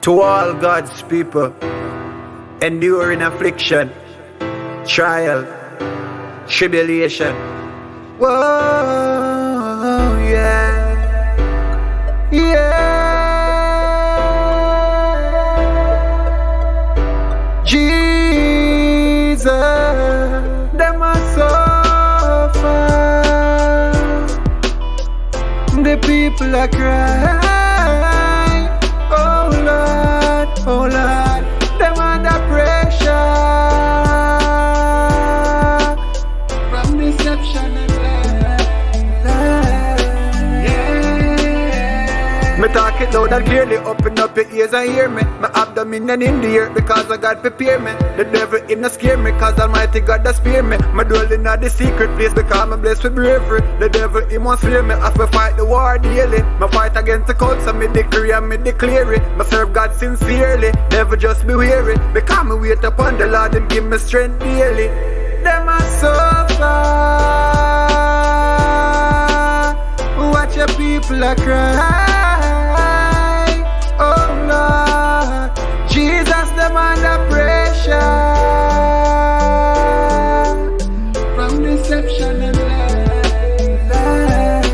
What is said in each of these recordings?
To all God's people, enduring affliction, trial, tribulation. Whoa, yeah, yeah. Jesus, them a suffer. The people are crying. Oh Lord, them under pressure from deception and lies. Yeah. Me talk it loud and clearly, open up your ears and hear me. My abdomen and in the air because I God prepare me. The devil him not scare me cause Almighty God does fear me. My dwelling at the secret place because I'm blessed with bravery. The devil him won't fear me, I have to fight the war daily. My fight against the cults and me decree and me declare it. I serve God sincerely, never just be weary. Because me wait upon the Lord and give me strength daily. Them a suffer. Watch your people a cry. Oh Lord, Jesus them under pressure from deception and lies.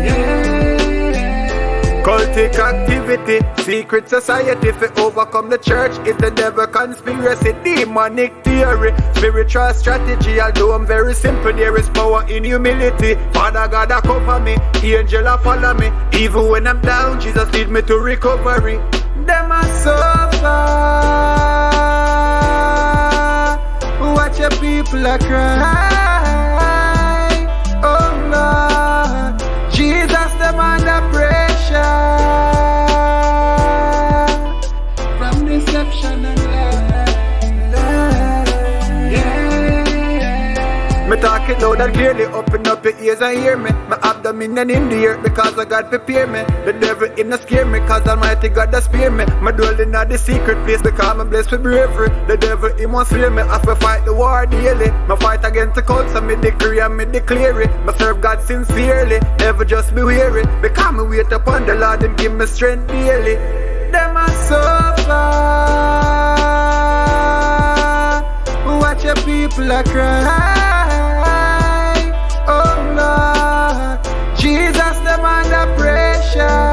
Yeah. Cultic activity, secret society for overcome the church is the devil conspiracy, demonic theory, spiritual strategy. Although I'm very simple, there is power in humility. Father God a cover me, angel a follow me. Even when I'm down, Jesus lead me to recovery. Them a suffer. Watch your people a cry. Oh Lord, Jesus them under pressure from deception and lies. Yeah. Me talk it loud and clearly, open up your ears and hear me. My abdomen and in the air because I God prepare me. The devil him not scare me cause Almighty God does fear me. My dwelling at the secret place because I'm blessed with bravery. The devil him won't fear me, I have to fight the war daily. My fight against the cults and me decree and me declare it. I serve God sincerely, never just be weary. Because me wait upon the Lord and give me strength daily. Them a suffer. Watch your people a cry. Oh Lord, Jesus them under pressure